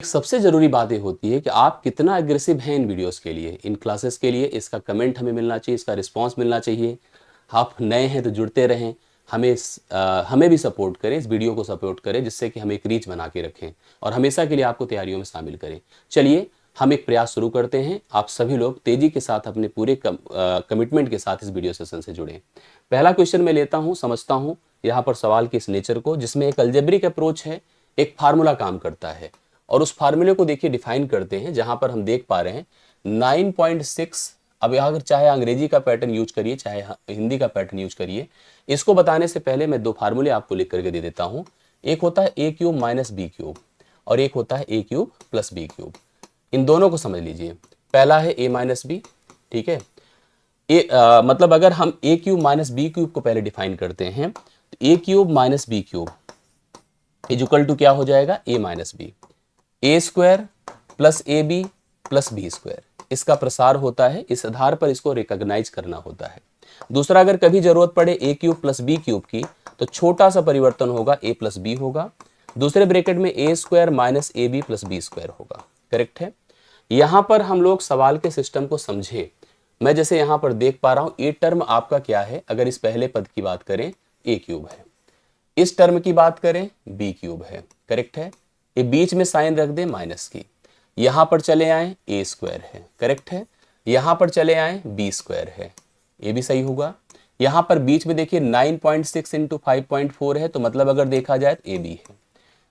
सबसे ज़रूरी बात ये होती है कि आप कितना एग्रेसिव हैं इन वीडियोस के लिए, इन क्लासेस के लिए। इसका कमेंट हमें मिलना चाहिए, इसका रिस्पांस मिलना चाहिए। आप नए हैं तो जुड़ते रहें, हमें भी सपोर्ट करें, इस वीडियो को सपोर्ट करें, जिससे कि हम एक रीच बना के रखें और हमेशा के लिए आपको तैयारियों में शामिल करें। चलिए हम एक प्रयास शुरू करते हैं। आप सभी लोग तेज़ी के साथ अपने पूरे कमिटमेंट के साथ इस वीडियो सेशन से जुड़ें। पहला क्वेश्चन मैं लेता हूँ, समझता हूँ यहाँ पर सवाल के इस नेचर को, जिसमें एक अलजेब्रिक अप्रोच है, एक फार्मूला काम करता है और उस फार्मूले को देखिए डिफाइन करते हैं। जहां पर हम देख पा रहे हैं 9.6। अब यहाँ अगर चाहे अंग्रेजी का पैटर्न यूज करिए, चाहे हिंदी का पैटर्न यूज करिए, इसको बताने से पहले मैं दो फार्मूले आपको लिख करके दे देता हूं। एक होता है ए क्यूब माइनस बी क्यूब और एक होता है ए क्यूब प्लस बी क्यूब। इन दोनों को समझ लीजिए। पहला है ए माइनस बी, ठीक है। मतलब अगर हम A cube minus B cube को पहले डिफाइन करते हैं तो A cube minus B cube is equal to क्या हो जाएगा, A minus B. A square plus A B plus B square, इसका प्रसार होता है, इस आधार पर इसको रिकॉग्नाइज करना होता है। दूसरा, अगर कभी जरूरत पड़े ए क्यूब प्लस बी क्यूब की, तो छोटा सा परिवर्तन होगा, ए प्लस बी होगा। दूसरे ब्रैकेट में A square minus A B plus B square होगा। करेक्ट है। यहां पर हम लोग सवाल के सिस्टम को समझे। मैं जैसे यहां पर देख पा रहा हूं, ए टर्म आपका क्या है, अगर इस पहले पद की बात करें ए क्यूब है, इस टर्म की बात करें बी क्यूब है। करेक्ट है। ये बीच में साइन रख दे माइनस की, यहां पर चले आए ए स्क्वायर है। करेक्ट है। यहां पर चले आए बी स्क्वायर है, ये भी सही होगा। यहां पर बीच में देखिए 9.6 इंटू 5.4 है, तो मतलब अगर देखा जाए तो ए बी है।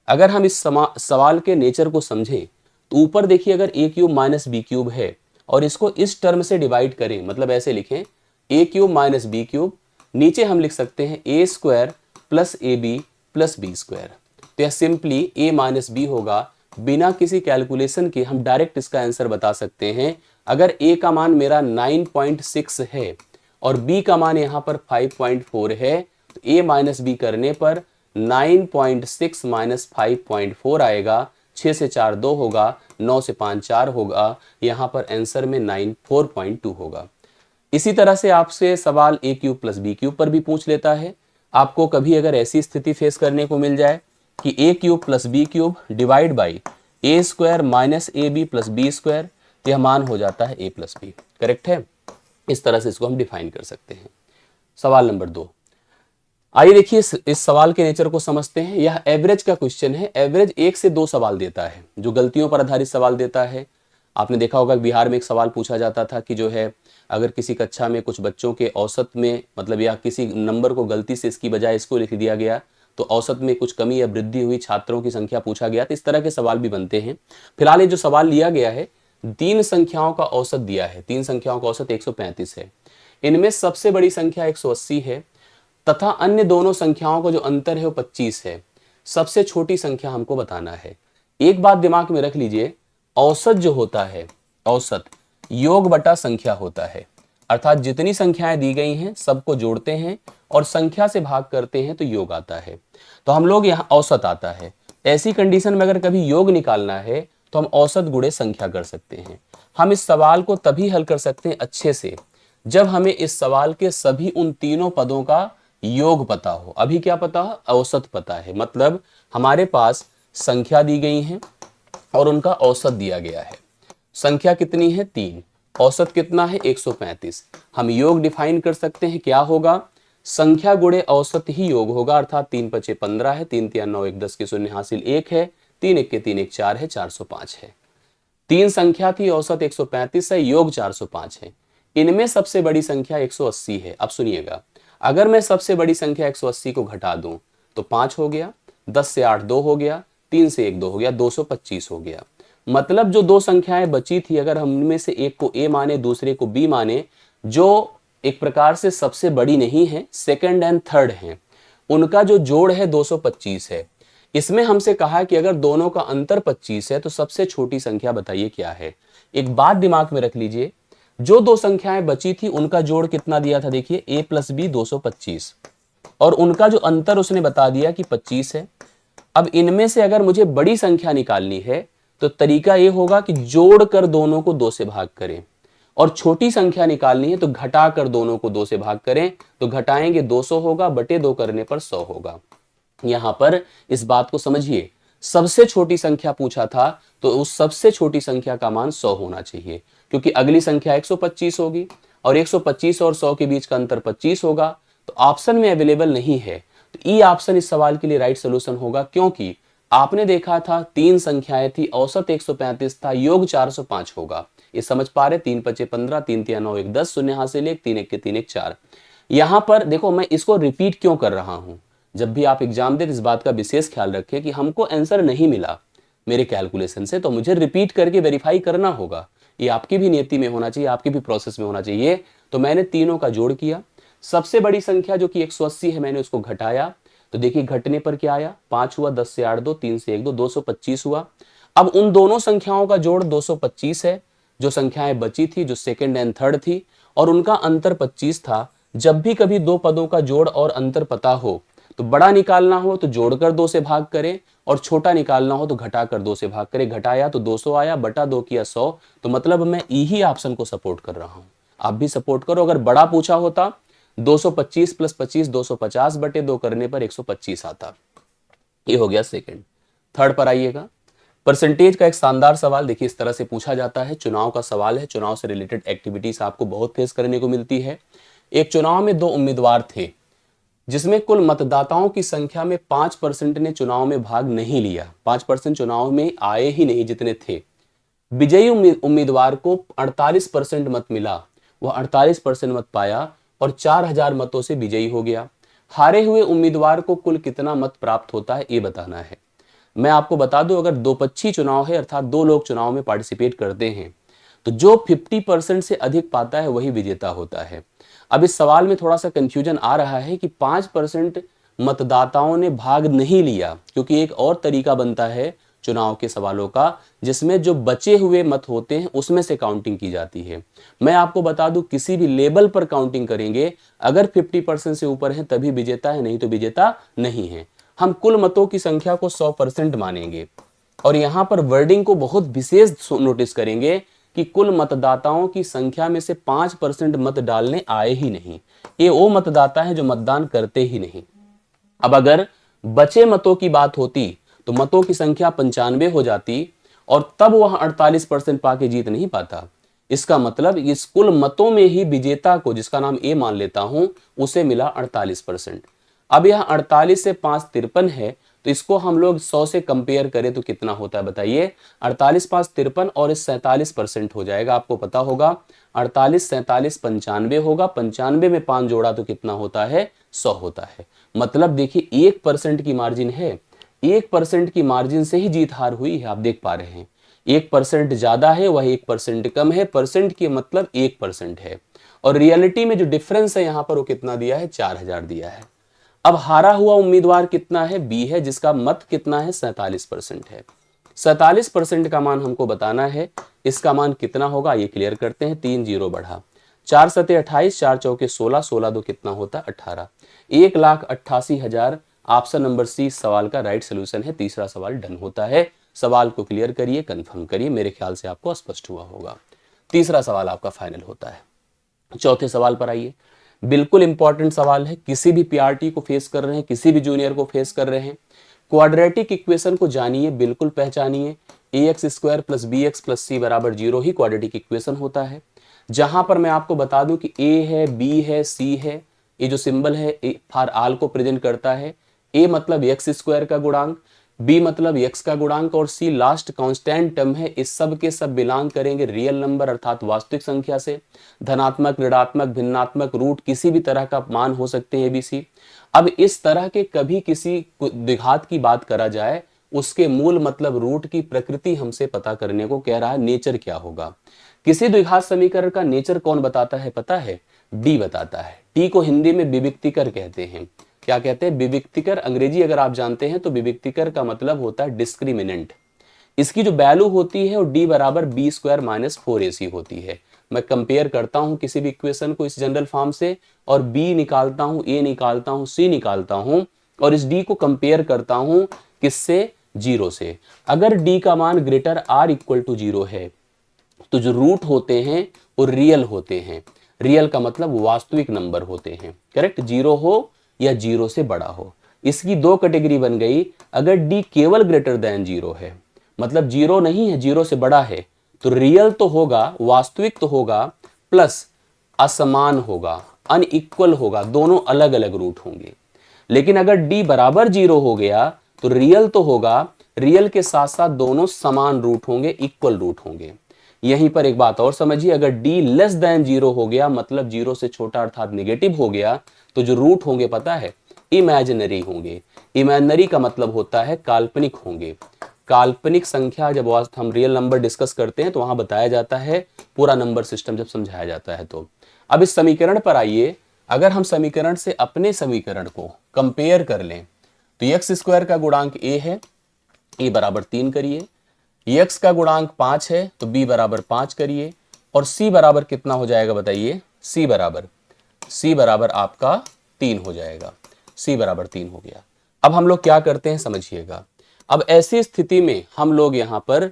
अगर हम इस सवाल के नेचर को समझें तो ऊपर देखिए, अगर ए क्यूब माइनस बी क्यूब है और इसको इस टर्म से डिवाइड करें, मतलब ऐसे लिखें A cube minus B cube, नीचे हम लिख सकते हैं A square plus A B plus B square. तो यह सिंपली a माइनस बी होगा। बिना किसी कैलकुलेशन के हम डायरेक्ट इसका आंसर बता सकते हैं। अगर a का मान मेरा 9.6 है और b का मान यहाँ पर 5.4 है, तो a माइनस बी करने पर 9.6 माइनस 5.4 आएगा। 6 से 4 2 होगा, 9 से 5 4 होगा, यहाँ पर आंसर में 94.2 होगा। इसी तरह से आपसे सवाल ए क्यूब प्लस बी क्यूब पर भी पूछ लेता है। आपको कभी अगर ऐसी स्थिति फेस करने को मिल जाए कि A cube plus B cube divide by A square minus A B plus B square, तो यह मान हो जाता है ए प्लस बी। करेक्ट है। इस तरह से इसको हम डिफाइन कर सकते हैं। सवाल नंबर 2, आइए देखिए इस सवाल के नेचर को समझते हैं। यह एवरेज का क्वेश्चन है। एवरेज 1 से 2 सवाल देता है, जो गलतियों पर आधारित सवाल देता है। आपने देखा होगा बिहार में एक सवाल पूछा जाता था कि जो है, अगर किसी कक्षा में कुछ बच्चों के औसत में, मतलब या किसी नंबर को गलती से इसकी बजाय इसको लिख दिया गया, तो औसत में कुछ कमी या वृद्धि हुई, छात्रों की संख्या पूछा गया। तो इस तरह के सवाल भी बनते हैं। फिलहाल ये जो सवाल लिया गया है, 3 संख्याओं का औसत दिया है। 3 संख्याओं का औसत 135 है। इनमें सबसे बड़ी संख्या 180 है तथा अन्य दोनों संख्याओं का जो अंतर है वो 25 है। सबसे छोटी संख्या हमको बताना है। एक बात दिमाग में रख लीजिए, औसत जो होता है, औसत योग बटा संख्या होता है। अर्थात जितनी संख्याएं दी गई हैं सबको जोड़ते हैं और संख्या से भाग करते हैं तो योग आता है। तो हम लोग यहाँ औसत आता है। ऐसी कंडीशन में अगर कभी योग निकालना है तो हम औसत गुणे संख्या कर सकते हैं। हम इस सवाल को तभी हल कर सकते हैं अच्छे से जब हमें इस सवाल के सभी उन तीनों पदों का योग पता हो। अभी क्या पता हो, औसत पता है। मतलब हमारे पास संख्या दी गई है और उनका औसत दिया गया है। संख्या कितनी है, 3, औसत कितना है 135। हम योग डिफाइन कर सकते हैं, क्या होगा, संख्या गुणे औसत ही योग होगा। अर्थात 3 5 15 है, 3 3 9 1 10 के शून्य हासिल 1 है, 3 1 के 3 1 4 है, 405 है। 3 संख्या थी, औसत 135 है, योग 405 है। इनमें सबसे बड़ी संख्या 180 है। अब सुनिएगा, अगर मैं सबसे बड़ी संख्या 180 को घटा दूं तो 5 हो गया, 10 से 8 2 हो गया, 3 से 1 2 हो गया, 225 हो गया। मतलब जो 2 संख्याएं बची थी, अगर हम इनमें से एक को ए माने दूसरे को बी माने, जो एक प्रकार से सबसे बड़ी नहीं है, सेकंड एंड थर्ड हैं, उनका जो जोड़ है 225 है। इसमें हमसे कहा कि अगर दोनों का अंतर 25 है तो सबसे छोटी संख्या बताइए क्या है। एक बात दिमाग में रख लीजिए, जो 2 संख्याएं बची थी उनका जोड़ कितना दिया था, देखिए a प्लस बी 225, और उनका जो अंतर उसने बता दिया कि 25 है। अब इनमें से अगर मुझे बड़ी संख्या निकालनी है तो तरीका यह होगा कि जोड़कर दोनों को 2 से भाग करें, और छोटी संख्या निकालनी है तो घटाकर दोनों को 2 से भाग करें। तो घटाएंगे 200 होगा, बटे 2 करने पर 100 होगा। यहां पर इस बात को समझिए, सबसे छोटी संख्या पूछा था, तो उस सबसे छोटी संख्या का मान 100 होना चाहिए, क्योंकि अगली संख्या 125 होगी और 125 और 100 के बीच का अंतर 25 होगा। तो ऑप्शन में अवेलेबल नहीं है, तो ई ऑप्शन इस सवाल के लिए राइट सोल्यूशन होगा, क्योंकि आपने देखा था 3 संख्याएं थी, औसत 135 था, योग 405 होगा। ये समझ पा रहे, 3 5 15, 3 3 9 1 10, शून्य हासिल 1, 3 1 के 3 1 4। यहां पर देखो मैं इसको रिपीट क्यों कर रहा हूं, जब भी आप एग्जाम दे इस बात का विशेष ख्याल रखें कि हमको आंसर नहीं मिला मेरे कैलकुलेशन से, तो मुझे रिपीट करके वेरीफाई करना होगा। ये आपकी भी नियति में होना चाहिए, आपकी भी प्रोसेस में होना चाहिए। तो मैंने तीनों का जोड़ किया, सबसे बड़ी संख्या जो कि 180 है मैंने उसको घटाया, तो देखिए घटने पर क्या आया, 5 हुआ, 10 से 8 2, 3 से 1 2, 225 हुआ। अब उन दोनों संख्याओं का जोड़ 225 है, जो संख्याएं बची थी, जो सेकंड एंड थर्ड थी, और उनका अंतर 25 था। जब भी कभी दो पदों का जोड़ और अंतर पता हो, तो बड़ा निकालना हो तो जोड़कर 2 से भाग करें, और छोटा निकालना हो तो घटाकर 2 से भाग करें। घटाया तो 200 आया, बटा 2 किया 100, तो मतलब मैं ई ही ऑप्शन को सपोर्ट कर रहा हूं। आप भी सपोर्ट करो। अगर बड़ा पूछा होता 225 प्लस 25 250 बटे 2 करने पर 125 आता। ये हो गया सेकंड। थर्ड पर आइएगा, परसेंटेज का एक शानदार सवाल देखिए इस तरह से पूछा जाता है। चुनाव का सवाल है, चुनाव से रिलेटेड एक्टिविटीज आपको बहुत फेस करने को मिलती है। एक चुनाव में 2 उम्मीदवार थे, जिसमें कुल मतदाताओं की संख्या में 5% ने चुनाव में भाग नहीं लिया, 5% चुनाव में आए ही नहीं जितने थे। विजयी उम्मीदवार को 48% मत मिला, वह 48% मत पाया और 4000 मतों से विजयी हो गया। हारे हुए उम्मीदवार को कुल कितना मत प्राप्त होता है, ये बताना है। मैं आपको बता दूं, अगर दो पक्षी चुनाव है, अर्थात 2 लोग चुनाव में पार्टिसिपेट करते हैं, तो जो 50% से अधिक पाता है वही विजेता होता है। अब इस सवाल में थोड़ा सा कंफ्यूजन आ रहा है कि 5% मतदाताओं ने भाग नहीं लिया, क्योंकि एक और तरीका बनता है चुनाव के सवालों का, जिसमें जो बचे हुए मत होते हैं उसमें से काउंटिंग की जाती है। मैं आपको बता दूं, किसी भी लेवल पर काउंटिंग करेंगे, अगर 50% से ऊपर है तभी विजेता है, नहीं तो विजेता नहीं है। हम कुल मतों की संख्या को 100% मानेंगे, और यहां पर वर्डिंग को बहुत विशेष नोटिस करेंगे कि कुल मतदाताओं की संख्या में से 5% मत डालने आए ही नहीं। ये वो मतदाता है जो मतदान करते ही नहीं। अब अगर बचे मतों की बात होती तो मतों की संख्या 95 हो जाती, और तब वह 48% पाके जीत नहीं पाता। इसका मतलब इस कुल मतों में ही विजेता को, जिसका नाम ए मान लेता हूं, उसे मिला 48%। अब यह 48 से 5 53 है, तो इसको हम लोग 100 से कंपेयर करें तो कितना होता है बताइए। 48 5 53 और इस 47% हो जाएगा। आपको पता होगा 48 47 95 होगा, 95 में 5 जोड़ा तो कितना होता है, 100 होता है। मतलब देखिए 1% की मार्जिन है, 1% की मार्जिन से ही जीत हार हुई है। आप देख पा रहे हैं 1% ज्यादा है, वह 1% कम है। परसेंट की मतलब 1% है, और रियलिटी में जो डिफरेंस है यहां पर वो कितना दिया है, 4000 दिया है। अब हारा हुआ उम्मीदवार कितना है, बी है, जिसका मत कितना है, 47% है। 47% का मान हमको बताना है। इसका मान कितना होगा ये क्लियर करते हैं। 3 0 बढ़ा, 4 सते 28, 4 चौके 16, 16 दो कितना होता है, 18। 1,88,000 ऑप्शन नंबर सी सवाल का राइट सोल्यूशन है। तीसरा सवाल डन होता है। सवाल को क्लियर करिए, कंफर्म करिए, मेरे ख्याल से आपको स्पष्ट हुआ होगा। तीसरा सवाल आपका फाइनल होता है। चौथे सवाल पर आइए। बिल्कुल इंपॉर्टेंट सवाल है, किसी भी पीआरटी को फेस कर रहे हैं, किसी भी जूनियर को फेस कर रहे हैं। क्वाड्रेटिक इक्वेशन को जानिए, बिल्कुल पहचानिए। ax² plus bx plus c बराबर 0 ही क्वाड्रेटिक इक्वेशन होता है। जहां पर मैं आपको बता दूं कि a है, b है, c है, ये जो सिंबल है फॉर आल को प्रेजेंट करता है। a मतलब x² का गुणांक, b मतलब x का गुणांक, और c लास्ट कांस्टेंट टर्म है। इस सब के सब बिलोंग करेंगे रियल नंबर अर्थात वास्तविक संख्या से। धनात्मक, ऋणात्मक, भिन्नात्मक, रूट किसी भी तरह का मान हो सकते हैं ABC। अब इस तरह के कभी किसी द्विघात की बात करा जाए, उसके मूल मतलब रूट की प्रकृति हमसे पता करने को कह रहा है, नेचर क्या होगा। किसी द्विघात समीकरण का नेचर कौन बताता है पता है, डी बताता है। डी को हिंदी में विविक्तिकर कहते हैं। क्या कहते हैं, विविक्तिकर। अंग्रेजी अगर आप जानते हैं तो विविक्तिकर का मतलब होता है डिस्क्रिमिनेंट। इसकी जो वैल्यू होती है वो डी बराबर b² माइनस 4ac होती है। मैं कंपेयर करता हूं किसी भी इक्वेशन को इस जनरल फॉर्म से, और b निकालता हूं, a निकालता हूं, c निकालता हूं, और इस d को कंपेयर करता हूं किससे, 0 से। अगर d का मान ग्रेटर r इक्वल टू 0 है, तो जो रूट होते हैं वो रियल होते हैं। रियल का मतलब वास्तविक नंबर होते हैं, करेक्ट। 0 हो या 0 से बड़ा हो। इसकी दो कैटेगरी बन गई। अगर डी केवल ग्रेटर देन जीरो है, मतलब जीरो नहीं है, जीरो से बड़ा है, तो रियल तो होगा, वास्तविक तो होगा, प्लस असमान होगा, अनइक्वल होगा, दोनों अलग अलग रूट होंगे। लेकिन अगर डी बराबर जीरो हो गया तो रियल तो होगा, रियल के साथ साथ दोनों समान रूट होंगे, इक्वल रूट होंगे। यहीं पर एक बात और समझिए, अगर डी लेस देन जीरो हो गया, मतलब जीरो से छोटा अर्थात नेगेटिव हो गया, तो जो रूट होंगे पता है, इमेजिनरी होंगे। इमेजिनरी का मतलब होता है काल्पनिक होंगे। काल्पनिक संख्या जब हम रियल नंबर डिस्कस करते हैं तो वहां बताया जाता है पूरा नंबर सिस्टम जब समझाया जाता है। तो अब इस समीकरण पर आइए, अगर हम समीकरण से अपने समीकरण को कंपेयर कर लें तो एक्स स्क्वायर का गुणांक ए है, ए बराबर 3 करिए, एक्स का गुणांक 5 है तो बी बराबर 5 करिए, और सी बराबर कितना हो जाएगा बताइए, सी बराबर आपका 3 हो जाएगा। सी बराबर 3 हो गया। अब हम लोग क्या करते हैं समझिएगा, अब ऐसी स्थिति में हम लोग यहां पर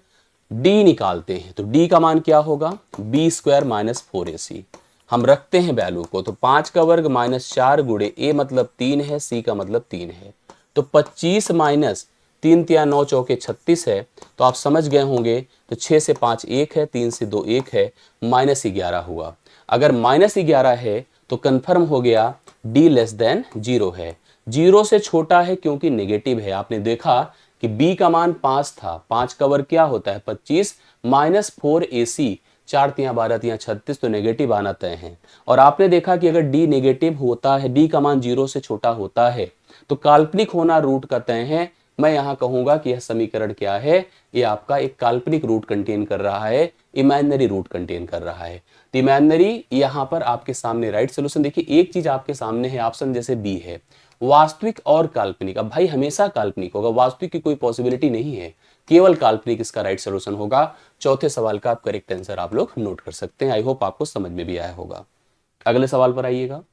d निकालते हैं, तो d का मान क्या होगा, बी स्क्वायर माइनस 4ac। हम रखते हैं वैल्यू को, तो 5 का वर्ग माइनस 4 गुणे a मतलब 3 है, c का मतलब 3 है, तो 25 माइनस 3 तिया 9 चौके 36 है। तो आप समझ गए होंगे, तो 6 से 5 1 है, 3 से 2 1 है, माइनस 11 हुआ। अगर माइनस 11 है तो कंफर्म हो गया d लेस देन जीरो है, जीरो से छोटा है क्योंकि नेगेटिव है। आपने देखा कि b का मान 5 था, 5 का वर्ग क्या होता है 25, माइनस 4ac, 4 तिया 12 तिया 36, तो नेगेटिव आना तय है। और आपने देखा कि अगर d नेगेटिव होता है, d का मान जीरो से छोटा होता है, तो काल्पनिक होना रूट का तय है। मैं यहां कहूंगा कि यह समीकरण क्या है, यह आपका एक काल्पनिक रूट कंटेन कर रहा है, इमेजिनरी रूट कंटेन कर रहा है। तो इमेजिनरी यहां पर आपके सामने राइट सोल्यूशन। देखिए एक चीज आपके सामने है, ऑप्शन जैसे बी है, वास्तविक और काल्पनिक। अब भाई हमेशा काल्पनिक होगा, वास्तविक की कोई पॉसिबिलिटी नहीं है, केवल काल्पनिक इसका राइट सोल्यूशन होगा। चौथे सवाल का आप करेक्ट आंसर आप लोग नोट कर सकते हैं। आई होप आपको समझ में भी आया होगा। अगले सवाल पर आइएगा।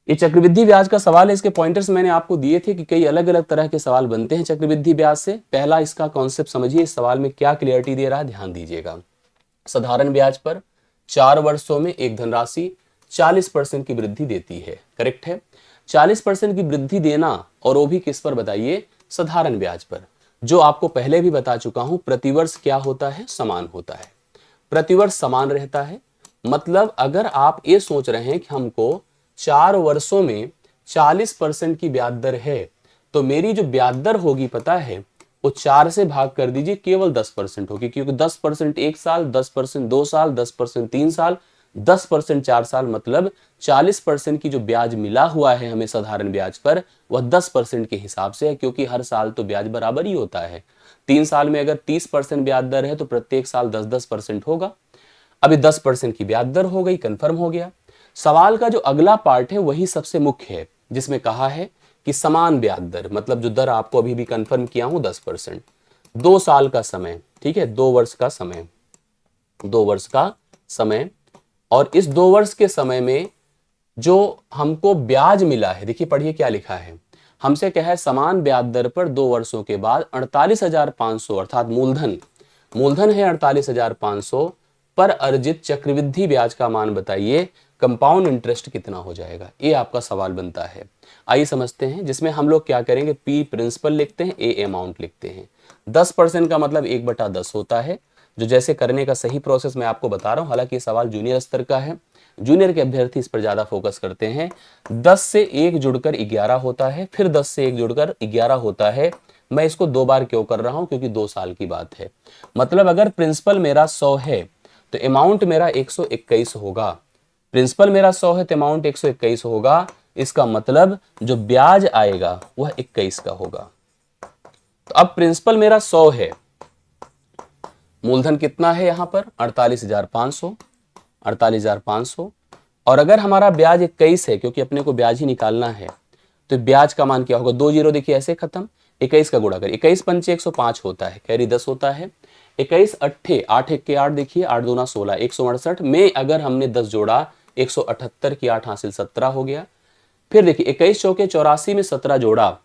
ये चक्रवृद्धि ब्याज का सवाल है, इसके पॉइंटर्स मैंने आपको दिए थे कि कई अलग अलग तरह के सवाल बनते हैं चक्रवृद्धि ब्याज से। पहला इसका कॉन्सेप्ट समझिए, इस सवाल में क्या क्लियरिटी दे रहा है, ध्यान दीजिएगा। साधारण ब्याज पर 4 वर्षों में एक धनराशि 40% की वृद्धि देती है, करेक्ट है। 40% की वृद्धि देना, और वो भी किस पर बताइए, साधारण ब्याज पर, जो आपको पहले भी बता चुका हूं, प्रतिवर्ष क्या होता है, समान होता है, प्रतिवर्ष समान रहता है। मतलब अगर आप ये सोच रहे हैं कि हमको 4 वर्षों में 40% की ब्याज दर है, तो मेरी जो ब्याज दर होगी पता है, वो 4 से भाग कर दीजिए, केवल 10% होगी, क्योंकि 10% एक साल, 10% 2 साल, 10% 3 साल, 10% 4 साल, मतलब 40% की जो ब्याज मिला हुआ है हमें साधारण ब्याज पर, वह 10% के हिसाब से है, क्योंकि हर साल तो ब्याज बराबर ही होता है। 3 साल में अगर 30% ब्याज दर है तो प्रत्येक साल 10-10% होगा। अभी 10% की ब्याज दर हो गई, कंफर्म हो गया। सवाल का जो अगला पार्ट है वही सबसे मुख्य है, जिसमें कहा है कि समान ब्याज दर, मतलब जो दर आपको अभी भी कंफर्म किया हूं 10%, 2 साल का समय, ठीक है, 2 वर्ष का समय, 2 वर्ष का समय, और इस 2 वर्ष के समय में जो हमको ब्याज मिला है, देखिए पढ़िए क्या लिखा है, हमसे क्या है, समान ब्याज दर पर 2 वर्षों के बाद 48,500 अर्थात मूलधन है 48,500 पर अर्जित चक्रवृद्धि ब्याज का मान बताइए, कंपाउंड इंटरेस्ट कितना हो जाएगा, ये आपका सवाल बनता है। आइए समझते हैं, जिसमें हम लोग क्या करेंगे, पी प्रिंसिपल लिखते हैं, ए अमाउंट लिखते हैं। 10% का मतलब 1/10 होता है, जो जैसे करने का सही प्रोसेस मैं आपको बता रहा हूं। हालांकि ये सवाल जूनियर स्तर का है, जूनियर के अभ्यर्थी इस पर ज्यादा फोकस करते हैं। 10 से 1 जुड़कर 11 होता है, फिर 10 से 1 जुड़कर 11 होता है। मैं इसको 2 बार क्यों कर रहा हूं, क्योंकि 2 साल की बात है। मतलब अगर प्रिंसिपल मेरा 100 है तो अमाउंट मेरा 121 होगा। प्रिंसिपल मेरा 100 है तो अमाउंट 121 होगा। इसका मतलब जो ब्याज आएगा वह 21 का होगा। तो अब प्रिंसिपल मेरा 100 है, मूलधन कितना है यहां पर 48,500, 48,500, और अगर हमारा ब्याज 21 है, क्योंकि अपने को ब्याज ही निकालना है, तो ब्याज का मान क्या होगा, 2 जीरो देखिए ऐसे खत्म, 21 का गुणा कर, 21 पंचे 105 होता है, कैरी 10 होता है, 21 अट्ठे 8 1 के 8 देखिए, 8 दूना 16, 168 में अगर हमने 10 जोड़ा 178 की 8 हासिल 17 हो गया। फिर देखिए 21 चौके 84 में 17 जोड़ा,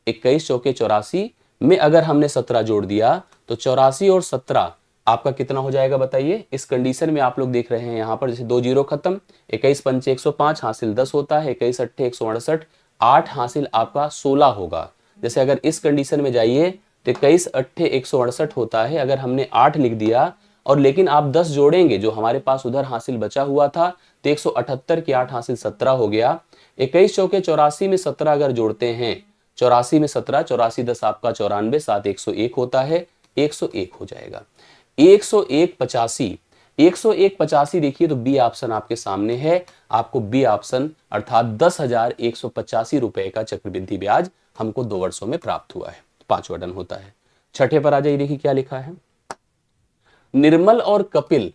21 चौके 84 में अगर हमने 17 जोड़ दिया तो 84 और 17 आपका कितना हो जाएगा बताइए। इस कंडीशन में आप लोग देख रहे हैं यहाँ पर जैसे 2 जीरो खत्म, 21 पंचे 105 हासिल 10 होता है, 21 अट्ठे 168, 8 हासिल आपका 16 होगा। जैसे अगर इस कंडीशन में जाइए तो 21 अट्ठे 168 होता है। अगर हमने 8 लिख दिया और लेकिन आप 10 जोड़ेंगे जो हमारे पास उधर हासिल बचा हुआ था तो 178 की 8 हासिल 17 हो गया। 21 चौके 84 में 17 अगर जोड़ते हैं, 84 में 17, 84 10 आपका 94, 7 101 होता है, 101 हो जाएगा। 101 85, 101 85 देखिए तो बी ऑप्शन आपके सामने है। आपको बी ऑप्शन अर्थात 10,185 रुपए का चक्रवृद्धि ब्याज हमको 2 वर्षों में प्राप्त हुआ है। 5वां टर्न होता है। छठे पर आ जाइए, देखिए क्या लिखा है। निर्मल और कपिल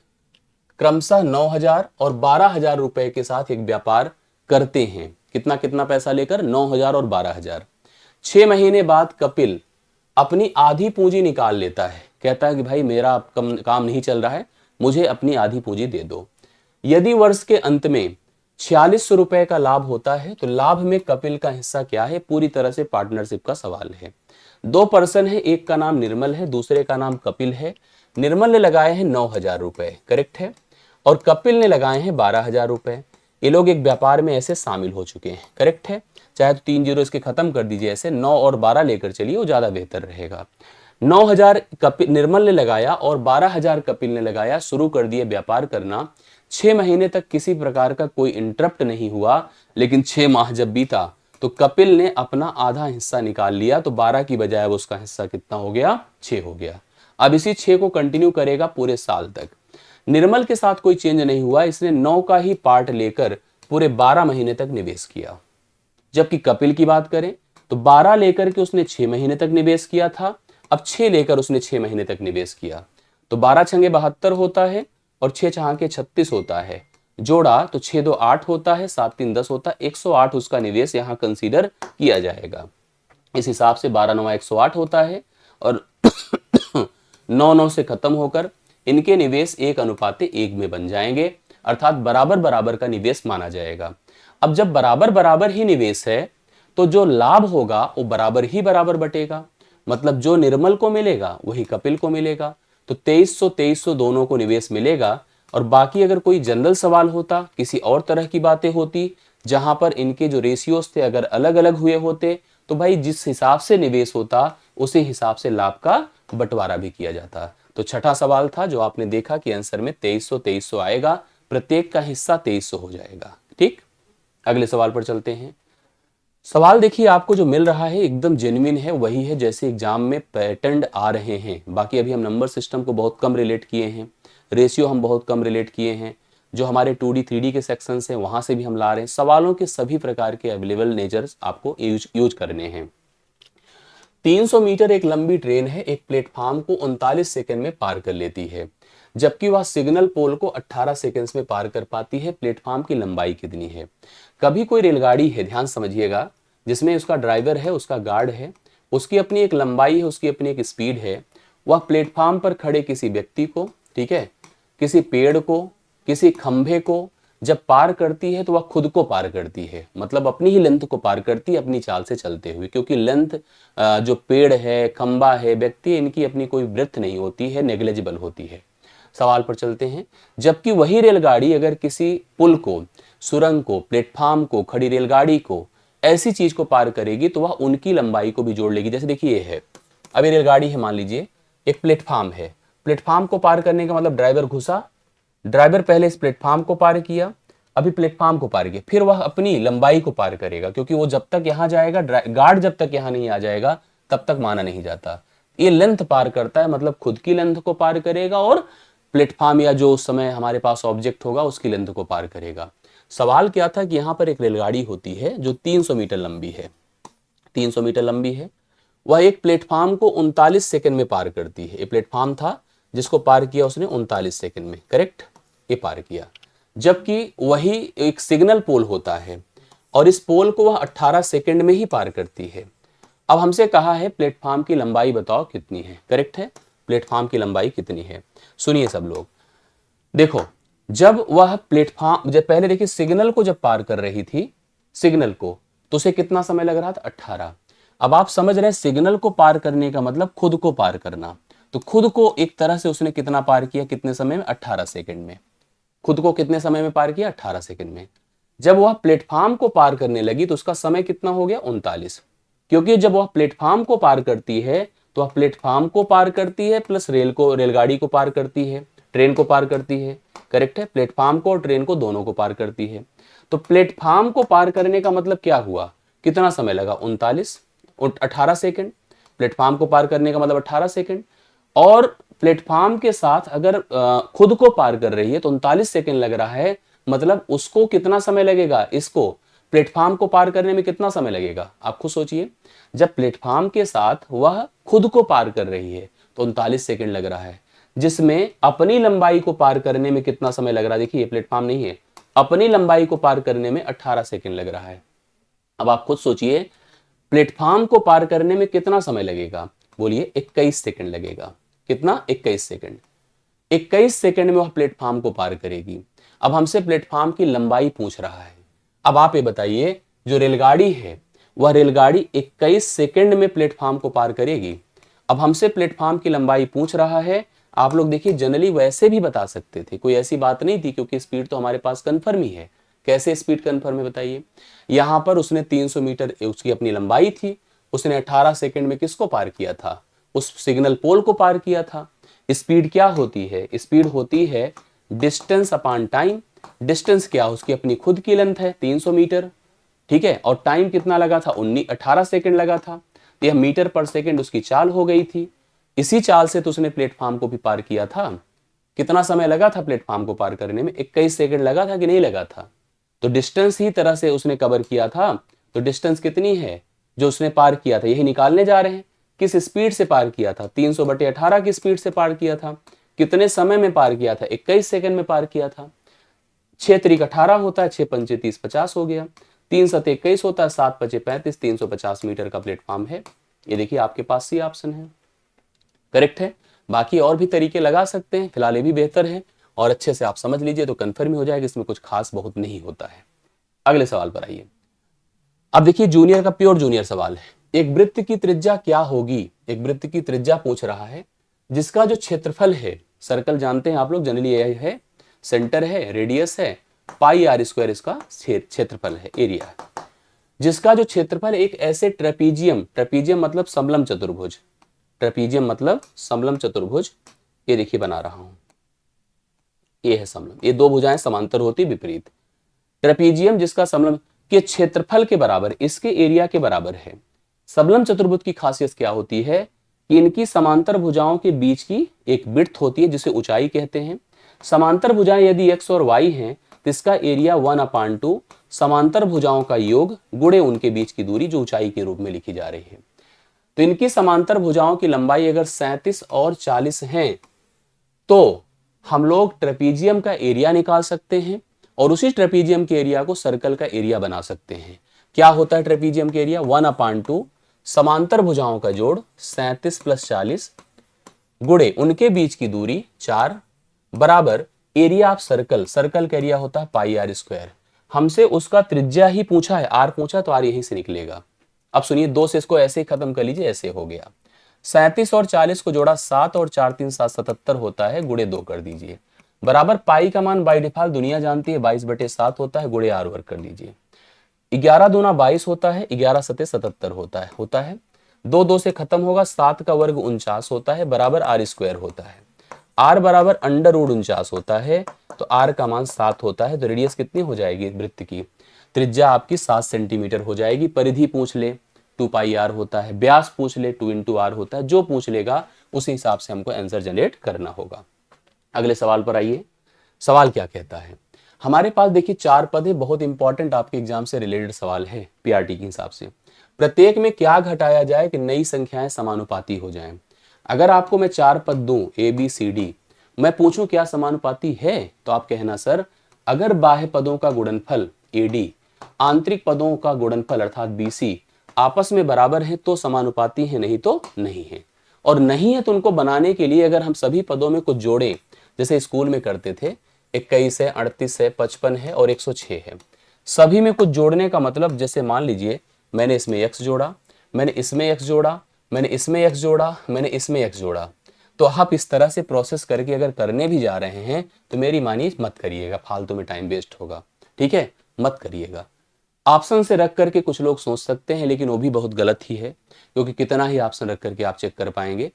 क्रमशः 9,000 और 12,000 रुपए के साथ एक व्यापार करते हैं। कितना कितना पैसा लेकर? 9,000 और 12,000। 6 महीने बाद कपिल अपनी आधी पूंजी निकाल लेता है। कहता है कि भाई मेरा काम नहीं चल रहा है, मुझे अपनी आधी पूंजी दे दो। यदि वर्ष के अंत में 46 रुपए का लाभ होता है तो लाभ में कपिल का हिस्सा क्या है? पूरी तरह से पार्टनरशिप का सवाल है। 2 पर्सन है, एक का नाम निर्मल है, दूसरे का नाम कपिल है। निर्मल ने लगाए हैं 9,000 रुपए, करेक्ट है, और कपिल ने लगाए हैं 12,000 रुपए। ये लोग एक व्यापार में ऐसे शामिल हो चुके हैं, करेक्ट है। चाहे तो 3 जीरो इसके खत्म कर दीजिए, ऐसे 9 और 12 लेकर चलिए, वो ज्यादा बेहतर रहेगा। 9,000 निर्मल ने लगाया और 12,000 कपिल ने लगाया, शुरू कर दिए व्यापार करना। 6 महीने तक किसी प्रकार का कोई इंटरप्ट नहीं हुआ, लेकिन 6 माह जब बीता तो कपिल ने अपना आधा हिस्सा निकाल लिया, तो 12 की बजाय अब उसका हिस्सा कितना हो गया? 6 हो गया। अब इसी 6 को कंटिन्यू करेगा पूरे साल तक। निर्मल के साथ कोई चेंज नहीं हुआ, इसने 9 का ही पार्ट लेकर पूरे 12 महीने तक निवेश किया। जबकि कपिल की बात करें तो 12 लेकर के उसने 6 महीने तक निवेश किया था, अब 6 लेकर उसने 6 महीने तक निवेश किया। तो 12 छंगे 72 होता है और 6 छहां 36 होता है। जोड़ा तो 6 2 8 होता है, 7 3 10 होता है। 108 उसका निवेश यहां कंसीडर किया जाएगा। इस हिसाब से 12 9 108 होता है और 9 9 से खत्म होकर इनके निवेश 1:1 में बन जाएंगे, अर्थात बराबर बराबर का निवेश माना जाएगा। अब जब बराबर बराबर ही निवेश है तो जो लाभ होगा वो बराबर ही बराबर बटेगा, मतलब जो निर्मल को मिलेगा वही कपिल को मिलेगा। तो 2300 दोनों को निवेश मिलेगा। और बाकी अगर कोई जनरल सवाल होता, किसी और तरह की बातें होती जहां पर इनके जो रेशियोज थे अगर अलग अलग हुए होते, तो भाई जिस हिसाब से निवेश होता उसी हिसाब से लाभ का बंटवारा भी किया जाता। तो छठा सवाल था जो आपने देखा कि आंसर में 2300 आएगा, प्रत्येक का हिस्सा 2300 हो जाएगा। ठीक, अगले सवाल पर चलते हैं। सवाल देखिए आपको जो मिल रहा है एकदम जेन्युइन है, वही है जैसे एग्जाम में पैटर्न आ रहे हैं। बाकी अभी हम नंबर सिस्टम को बहुत कम रिलेट किए हैं, रेशियो हम बहुत कम रिलेट किए हैं, जो हमारे 2D 3D के सेक्शंस हैं वहां से भी हम ला रहे हैं। सवालों के सभी प्रकार के अवेलेबल नेचर्स आपको यूज करने हैं। 300 मीटर एक लंबी ट्रेन है, एक प्लेटफॉर्म को 39 सेकंड में पार कर लेती है, जबकि वह सिग्नल पोल को 18 सेकंड्स में पार कर पाती है। प्लेटफॉर्म की लंबाई कितनी है? कभी कोई रेलगाड़ी है, ध्यान समझिएगा, जिसमें उसका ड्राइवर है, उसका गार्ड है, उसकी अपनी एक लंबाई है, उसकी अपनी एक स्पीड है। वह प्लेटफॉर्म पर खड़े किसी व्यक्ति को, ठीक है, किसी पेड़ को, किसी खंभे को जब पार करती है तो वह खुद को पार करती है, मतलब अपनी ही लेंथ को पार करती है अपनी चाल से चलते हुए, क्योंकि लेंथ जो पेड़ है, खंबा है, व्यक्ति, इनकी अपनी कोई ब्रेथ नहीं होती है, नेग्लिजिबल होती है। सवाल पर चलते हैं। जबकि वही रेलगाड़ी अगर किसी पुल को, सुरंग को, प्लेटफॉर्म को, खड़ी रेलगाड़ी को, ऐसी चीज को पार करेगी तो वह उनकी लंबाई को भी जोड़ लेगी। जैसे देखिए ये है, अब ये रेलगाड़ी है, मान लीजिए एक प्लेटफॉर्म है, प्लेटफॉर्म को पार करने का मतलब ड्राइवर घुसा, ड्राइवर पहले इस प्लेटफॉर्म को पार किया, अभी प्लेटफॉर्म को पार किया, फिर वह अपनी लंबाई को पार करेगा, क्योंकि वो जब तक यहां जाएगा, गार्ड जब तक यहां नहीं आ जाएगा तब तक माना नहीं जाता। ये लेंथ पार करता है, मतलब खुद की लेंथ को पार करेगा और प्लेटफॉर्म या जो उस समय हमारे पास ऑब्जेक्ट होगा उसकी लेंथ को पार करेगा। सवाल क्या था कि यहां पर एक रेलगाड़ी होती है जो 300 मीटर लंबी है, 300 मीटर लंबी है, वह एक प्लेटफॉर्म को 39 सेकंड में पार करती है। ये प्लेटफॉर्म था जिसको पार किया उसने 39 सेकंड में, करेक्ट, ये पार किया। जबकि वही एक सिग्नल पोल होता है और इस पोल को वह 18 सेकंड में ही पार करती है। अब हमसे कहा है प्लेटफॉर्म की लंबाई बताओ कितनी है, करेक्ट है, प्लेटफॉर्म की लंबाई कितनी है। सुनिए सब लोग, देखो जब वह प्लेटफॉर्म, जब पहले देखिए सिग्नल को जब पार कर रही थी, सिग्नल को, तो उसे कितना समय लग रहा था? 18। अब आप समझ रहे हैं सिग्नल को पार करने का मतलब खुद को पार करना, तो खुद को एक तरह से उसने कितना पार किया, कितने समय में? 18 सेकंड में। खुद को कितने समय में पार किया? 18 सेकंड में। जब वह प्लेटफॉर्म को पार करने लगी तो उसका समय कितना हो गया 39, क्योंकि जब वह प्लेटफॉर्म को पार करती है तो वह प्लेटफॉर्म को पार करती है प्लस रेलगाड़ी को पार करती है, ट्रेन को पार करती है। करेक्ट है, प्लेटफॉर्म को और ट्रेन को दोनों को पार करती है। तो प्लेटफॉर्म को पार करने का मतलब क्या हुआ, कितना समय लगा 39 और 18 सेकेंड। प्लेटफॉर्म को पार करने का मतलब 18 सेकेंड, और प्लेटफॉर्म के साथ अगर खुद को पार कर रही है तो 39 सेकेंड लग रहा है, मतलब उसको कितना समय लगेगा, इसको प्लेटफॉर्म को पार करने में कितना समय लगेगा, आप खुद सोचिए। जब प्लेटफॉर्म के साथ वह खुद को पार कर रही है तो 39 सेकेंड लग रहा है, जिसमें अपनी लंबाई को पार करने में कितना समय लग रहा है, देखिए प्लेटफॉर्म नहीं है, अपनी लंबाई को पार करने में 18 सेकेंड लग रहा है। अब आप खुद सोचिए प्लेटफॉर्म को पार करने में कितना समय लगेगा, बोलिए 21 सेकेंड लगेगा। कितना, 21 सेकेंड। 21 सेकेंड में वह प्लेटफॉर्म को पार करेगी। अब हमसे प्लेटफॉर्म की लंबाई पूछ रहा है। अब आप ये बताइए, जो रेलगाड़ी है वह रेलगाड़ी 21 सेकेंड में प्लेटफॉर्म को पार करेगी। अब हमसे प्लेटफॉर्म की लंबाई पूछ रहा है। आप लोग देखिए जनरली वैसे भी बता सकते थे, कोई ऐसी बात नहीं थी, क्योंकि स्पीड तो हमारे पास कन्फर्म ही है। कैसे स्पीड कन्फर्म है बताइए, यहां पर उसने 300 मीटर उसकी अपनी लंबाई थी, उसने 18 सेकेंड में किसको पार किया था, उस सिग्नल पोल को पार किया था। स्पीड क्या होती है, स्पीड होती है डिस्टेंस अपॉन टाइम। डिस्टेंस क्या, उसकी अपनी खुद की लेंथ है 300 मीटर, ठीक है, और टाइम कितना लगा था, 18 सेकेंड लगा था। तो यह मीटर पर सेकेंड उसकी चाल हो गई थी। इसी चाल से तो उसने प्लेटफॉर्म को भी पार किया था। कितना समय लगा था प्लेटफॉर्म को पार करने में, 21 सेकेंड लगा था कि नहीं लगा था। तो डिस्टेंस ही तरह से उसने कवर किया था। तो डिस्टेंस कितनी है जो उसने पार किया था, यही निकालने जा रहे हैं। किस स्पीड से पार किया था, 300/18 की स्पीड से पार किया था। कितने समय में पार किया था, 21 सेकेंड में पार किया था। 6 त्रिक 18 होता है, 6 पंचे 30, 50 हो गया। 3 7 21 होता है, 7 5 35, 350 मीटर का प्लेटफॉर्म है। ये देखिए आपके पास सी ऑप्शन है, करेक्ट है। बाकी और भी तरीके लगा सकते हैं, फिलहाल ये भी बेहतर है, और अच्छे से आप समझ लीजिए तो कन्फर्म हो जाएगा, इसमें कुछ खास बहुत नहीं होता है। अगले सवाल पर आइए। अब देखिए जूनियर का प्योर जूनियर सवाल है। एक वृत्त की त्रिज्या क्या होगी, एक वृत्त की त्रिज्या पूछ रहा है, जिसका जो क्षेत्रफल है, सर्कल जानते हैं आप लोग जनरली ये है, सेंटर है, रेडियस है, पाई आर स्क्वायर इसका क्षेत्रफल है, एरिया है, जिसका जो क्षेत्रफल एक ऐसे ट्रेपीजियम, ट्रेपीजियम मतलब समलम चतुर्भुज, ट्रेपीजियम मतलब समलम चतुर्भुज, ये देखिए बना रहा हूं, ये है समलम, ये दो भुजाएं समांतर होती विपरीत। ट्रेपीजियम जिसका समलम के क्षेत्रफल के बराबर, इसके एरिया के बराबर है। समलम चतुर्भुज की खासियत क्या होती है कि इनकी समांतर भुजाओं के बीच की एक विड्थ होती है जिसे ऊंचाई कहते हैं। समांतर भुजाएं यदि x और y हैं तो इसका एरिया 1/2 समांतर भुजाओं का योग गुणे उनके बीच की दूरी जो ऊंचाई के रूप में लिखी जा रही है। तो इनकी समांतर भुजाओं की लंबाई अगर 37 और 40 है तो हम लोग ट्रेपीजियम का एरिया निकाल सकते हैं, और उसी ट्रेपीजियम के एरिया को सर्कल का एरिया बना सकते हैं। क्या होता है ट्रेपीजियम के एरिया, 1/2 समांतर भुजाओं का जोड़ 37 + 40 गुणे उनके बीच की दूरी 4 बराबर एरिया ऑफ सर्कल, सर्कल का एरिया होता है पाई आर स्क्वायर। हमसे उसका त्रिज्या ही पूछा है, आर पूछा तो आर यहीं से निकलेगा। अब सुनिए, 2 से इसको ऐसे ही खत्म कर लीजिए, ऐसे हो गया। 37 और 40 को जोड़ा 7 और 4 3 7 77 होता है, गुणे 2 कर दीजिए, बराबर पाई का मान बाई डिफॉल्ट दुनिया जानती है 22/7 होता है, गुणे आर वर्ग कर दीजिए। 11 दूना 22 होता है, 11 सते 77 होता है। 2 2 से खत्म होगा, 7 का वर्ग 49 होता है, बराबर आर स्क्वायर होता है। आर बराबर √49 होता है, तो आर का मान 7 होता है। तो रेडियस कितनी हो जाएगी वृत्त की, त्रिज्या आपकी 7 सेंटीमीटर हो जाएगी। परिधि पूछ ले 2 पाई आर होता है, व्यास पूछ ले 2 × r होता है, जो पूछ लेगा उसी हिसाब से हमको आंसर जनरेट करना होगा। अगले सवाल पर आइए। सवाल क्या कहता है, हमारे पास देखिए 4 पद है, बहुत इंपॉर्टेंट आपके एग्जाम से रिलेटेड सवाल है पीआरटी के हिसाब से। प्रत्येक में क्या घटाया जाए कि नई संख्याएं समानुपाती हो जाएं। अगर आपको मैं 4 पद दूं ABCD, मैं पूछूं क्या समानुपाती है, तो आप कहना सर अगर बाह्य पदों का गुणनफल AD आंतरिक पदों का गुणनफल अर्थात BC आपस में बराबर है तो समानुपाती है, नहीं तो नहीं है। और नहीं है तो उनको बनाने के लिए अगर हम सभी पदों में कुछ जोड़ें, जैसे स्कूल में करते थे, 21 है, 38 है, 55 है और 106 है, सभी में कुछ जोड़ने का मतलब, जैसे मान लीजिए मैंने इसमें x जोड़ा, मैंने इसमें x जोड़ा, मैंने इसमें x जोड़ा, मैंने इसमें x जोड़ा, तो आप इस तरह से प्रोसेस करके अगर करने भी जा रहे हैं तो मेरी मानिए मत करिएगा, फालतू में टाइम वेस्ट होगा। ठीक है, मत करिएगा। ऑप्शन से रख करके कुछ लोग सोच सकते हैं, लेकिन वो भी बहुत गलत ही है, क्योंकि कितना ही ऑप्शन रख करके आप चेक कर पाएंगे।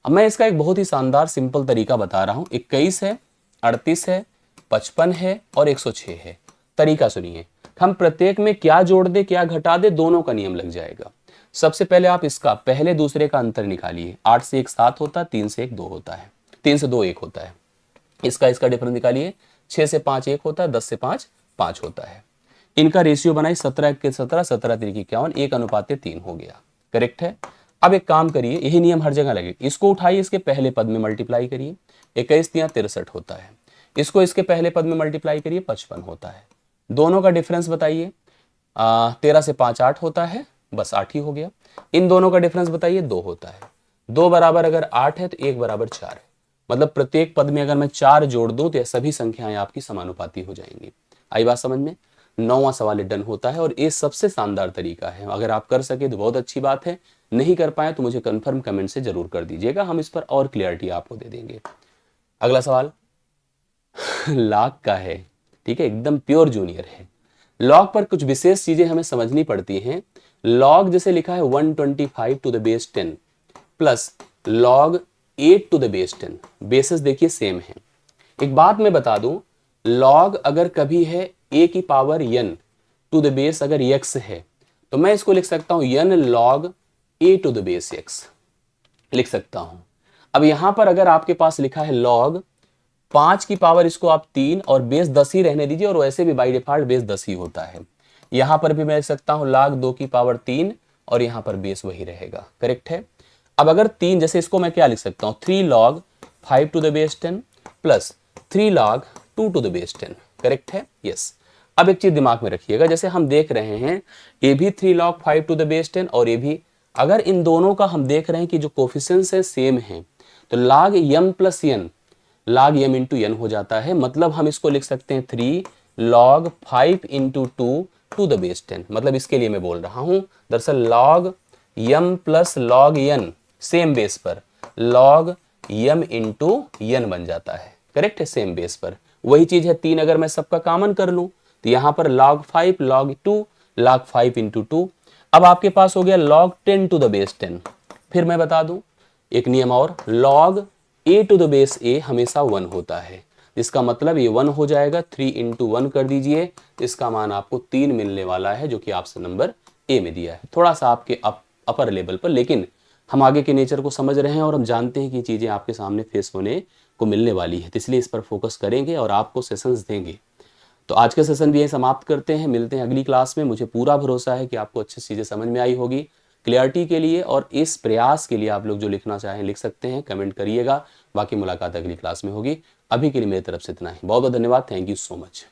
अब मैं इसका एक बहुत ही शानदार सिंपल तरीका बता रहा हूं। 21 है, 38 है, 55 है और 106 है। तरीका सुनिए, हम प्रत्येक में क्या जोड़ दे क्या घटा दे दोनों का नियम लग जाएगा। सबसे पहले आप इसका पहले दूसरे का अंतर निकालिए। 8 से 1 7 होता है, 3 से 1 2 होता है, 3 से 2 1 होता है। इसका डिफरेंस निकालिए। 6 से 5 1 होता है, 10 से 5 5 होता है। इनका रेशियो बनाई 17 के 17, 17 3 51, 1:3 हो गया। करेक्ट है। अब एक काम करिए, यही नियम हर जगह लगे। इसको उठाइए, इसके पहले पद में मल्टीप्लाई करिए। 21 तिया 63 होता है। इसको इसके पहले पद में मल्टीप्लाई करिए, 55 होता है। दोनों का डिफरेंस बताइए। 13 से 5 8 होता है, बस 8 ही हो गया। इन दोनों का डिफरेंस बताइए, 2 होता है। 2 बराबर अगर 8 है तो 1 बराबर 4 है। मतलब प्रत्येक पद में अगर मैं 4 जोड़ दूं तो यह सभी संख्याएं आपकी समानुपाती हो जाएंगी। आई बात समझ में? 9वां सवाल डन होता है और ये सबसे शानदार तरीका है। अगर आप कर सके तो बहुत अच्छी बात है, नहीं कर पाए तो मुझे कंफर्म कमेंट से जरूर कर दीजिएगा, हम इस पर और क्लियरिटी आपको दे देंगे। अगला सवाल लॉग का है, ठीक है, एकदम प्योर जूनियर है। लॉग पर कुछ विशेष चीजें हमें समझनी पड़ती हैं। लॉग जैसे लिखा है 125 to the base 10 plus log 8 to the base 10, bases देखिए सेम है। एक बात मैं बता दूं, लॉग अगर कभी है a की power n to the base अगर x है तो मैं इसको लिख सकता हूं n log a to the base x लिख सकता हूं। अब यहां पर अगर आपके पास लिखा है लॉग 5 की पावर इसको आप 3 और बेस 10 ही रहने दीजिए, और वैसे भी बाई डिफॉल्ट बेस 10 ही होता है। यहां पर भी मैं लिख सकता हूं log 2 की पावर 3 और यहां पर बेस वही रहेगा। करेक्ट है। अब अगर 3 जैसे इसको मैं क्या लिख सकता हूं, 3 log 5 to the base 10 plus 3 log 2 to the base 10। Correct है, यस। अब एक चीज दिमाग में रखिएगा, जैसे हम देख रहे हैं ये भी 3 log 5 टू द बेस 10 और ये भी, अगर इन दोनों का हम देख रहे हैं कि जो कोफिशिएंट्स है सेम है तो log m plus n log m into n हो जाता है। मतलब हम इसको लिख सकते हैं 3 log 5 into 2 to the base 10। मतलब इसके लिए मैं बोल रहा हूं, दरअसल log m plus log n same base पर log m इंटू n बन जाता है। करेक्ट है, सेम बेस पर वही चीज है। 3 अगर मैं सबका कॉमन कर लूं तो यहां पर log 5 log 2 log 5 इंटू 2। अब आपके पास हो गया log 10 टू द बेस 10। फिर मैं बता दूं एक नियम और, log a to the base a हमेशा 1 होता है। इसका मतलब ये 1 हो जाएगा। 3 इंटू 1 कर दीजिए, इसका मान आपको 3 मिलने वाला है, जो कि ऑप्शन नंबर ए में दिया है। थोड़ा सा आपके अपर लेवल पर, लेकिन हम आगे के नेचर को समझ रहे हैं और हम जानते हैं कि चीज़ें आपके सामने फेस होने को मिलने वाली है, तो इसलिए इस पर फोकस करेंगे और आपको सेशंस देंगे। तो आज का सेशन भी यही समाप्त करते हैं, मिलते हैं अगली क्लास में। मुझे पूरा भरोसा है कि आपको अच्छी चीज़ें समझ में आई होगी। क्लियरिटी के लिए और इस प्रयास के लिए आप लोग जो लिखना चाहें लिख सकते हैं, कमेंट करिएगा। बाकी मुलाकात अगली क्लास में होगी। अभी के लिए मेरी तरफ से इतना ही। बहुत बहुत धन्यवाद। Thank you so much.